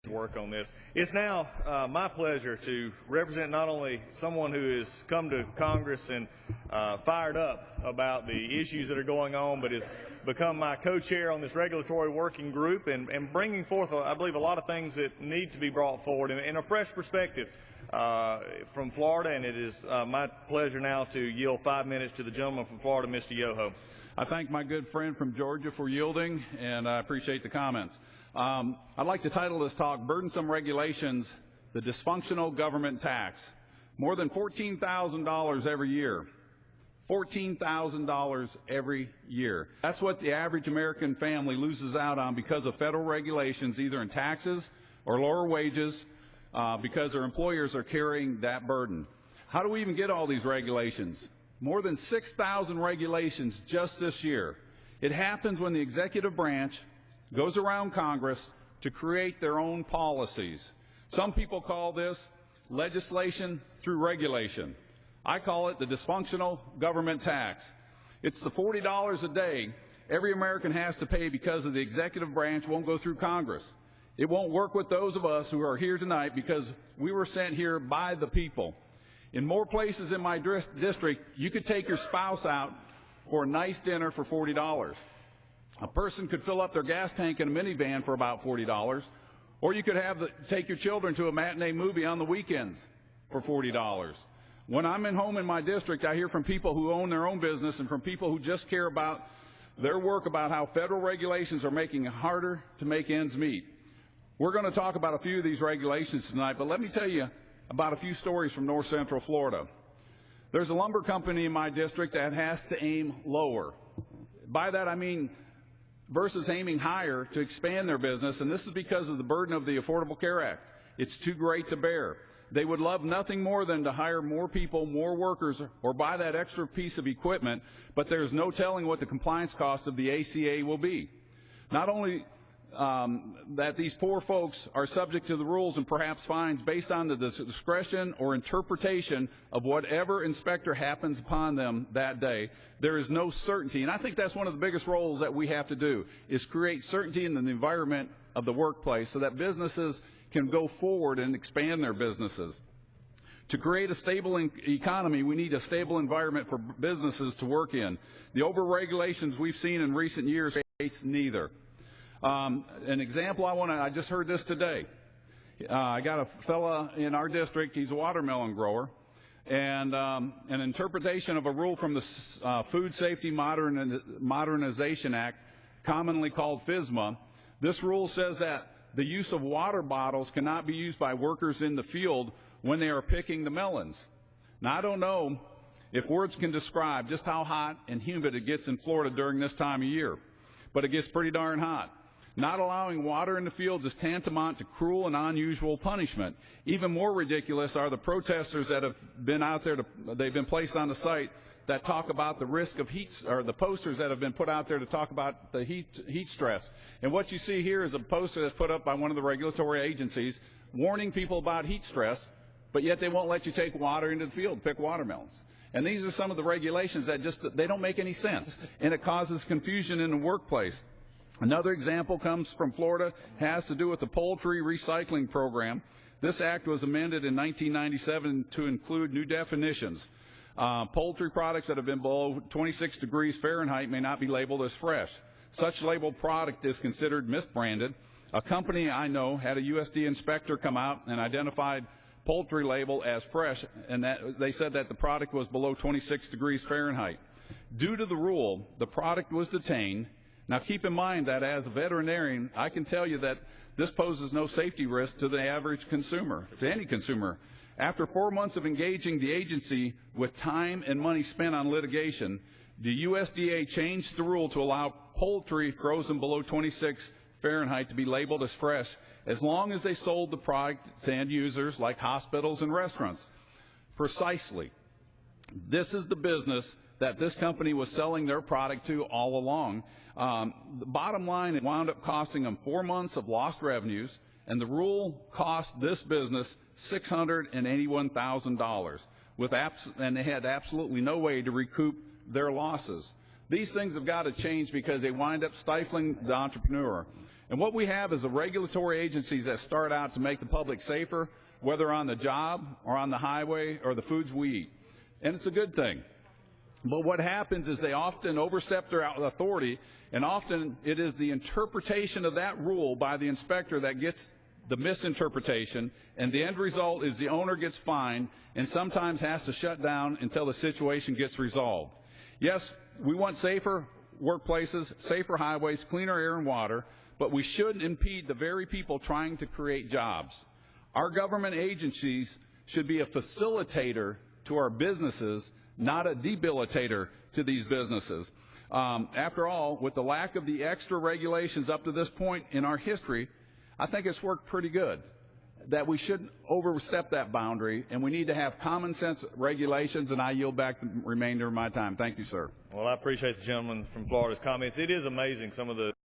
work on this. It's now my pleasure to represent not only someone who has come to Congress and fired up about the issues that are going on, but has become my co-chair on this regulatory working group and bringing forth, I believe, a lot of things that need to be brought forward in a fresh perspective from Florida. And it is my pleasure now to yield 5 minutes to the gentleman from Florida, Mr. Yoho. I thank my good friend from Georgia for yielding, and I appreciate the comments. I'd like to title this talk, Burdensome Regulations, the Dysfunctional Government Tax. More than $14,000 every year. $14,000 every year. That's what the average American family loses out on because of federal regulations, either in taxes or lower wages, because their employers are carrying that burden. How do we even get all these regulations? More than 6,000 regulations just this year. It happens when the executive branch goes around Congress to create their own policies. Some people call this legislation through regulation. I call it the dysfunctional government tax. It's the $40 a day every American has to pay because of the executive branch won't go through Congress. It won't work with those of us who are here tonight because we were sent here by the people. In more places in my district, you could take your spouse out for a nice dinner for $40. A person could fill up their gas tank in a minivan for about $40, or you could take your children to a matinee movie on the weekends for $40. When I'm home in my district, I hear from people who own their own business and from people who just care about their work about how federal regulations are making it harder to make ends meet. We're going to talk about a few of these regulations tonight, but let me tell you about a few stories from North Central Florida. There's a lumber company in my district that has to aim lower. By that I mean versus aiming higher to expand their business, and this is because of the burden of the Affordable Care Act. It's too great to bear. They would love nothing more than to hire more people, more workers, or buy that extra piece of equipment, but there's no telling what the compliance cost of the ACA will be. Not only that these poor folks are subject to the rules and perhaps fines based on the discretion or interpretation of whatever inspector happens upon them that day. There is no certainty, and I think that's one of the biggest roles that we have to do, is create certainty in the environment of the workplace so that businesses can go forward and expand their businesses. To create a stable economy, we need a stable environment for businesses to work in. The over-regulations we've seen in recent years creates neither. An example I just heard this today. I got a fella in our district, he's a watermelon grower, and an interpretation of a rule from the Food Safety Modernization Act, commonly called FSMA. This rule says that the use of water bottles cannot be used by workers in the field when they are picking the melons. Now, I don't know if words can describe just how hot and humid it gets in Florida during this time of year, but it gets pretty darn hot. Not allowing water in the fields is tantamount to cruel and unusual punishment. Even more ridiculous are the protesters that have been out there, they've been placed on the site that talk about the risk of heat, or the posters that have been put out there to talk about the heat stress. And what you see here is a poster that's put up by one of the regulatory agencies warning people about heat stress, but yet they won't let you take water into the field and pick watermelons. And these are some of the regulations that they don't make any sense, and it causes confusion in the workplace. Another example comes from Florida, has to do with the poultry recycling program. This act was amended in 1997 to include new definitions. Poultry products that have been below 26 degrees Fahrenheit may not be labeled as fresh. Such labeled product is considered misbranded. A company I know had a USDA inspector come out and identified poultry label as fresh, and they said that the product was below 26 degrees Fahrenheit. Due to the rule, the product was detained. Now, keep in mind that as a veterinarian, I can tell you that this poses no safety risk to the average consumer, to any consumer. After 4 months of engaging the agency with time and money spent on litigation, the USDA changed the rule to allow poultry frozen below 26 Fahrenheit to be labeled as fresh as long as they sold the product to end users like hospitals and restaurants. Precisely. This is the business that this company was selling their product to all along. The bottom line, it wound up costing them 4 months of lost revenues, and the rule cost this business $681,000, and they had absolutely no way to recoup their losses. These things have got to change because they wind up stifling the entrepreneur. And what we have is a regulatory agencies that start out to make the public safer, whether on the job or on the highway or the foods we eat. And it's a good thing. But what happens is they often overstep their authority, and often it is the interpretation of that rule by the inspector that gets the misinterpretation, and the end result is the owner gets fined and sometimes has to shut down until the situation gets resolved. Yes, we want safer workplaces, safer highways, cleaner air and water, but we shouldn't impede the very people trying to create jobs. Our government agencies should be a facilitator to our businesses, not a debilitator to these businesses. After all, with the lack of the extra regulations up to this point in our history, I think it's worked pretty good. That we shouldn't overstep that boundary, and we need to have common sense regulations, and I yield back the remainder of my time. Thank you, sir. Well, I appreciate the gentleman from Florida's comments. It is amazing some of the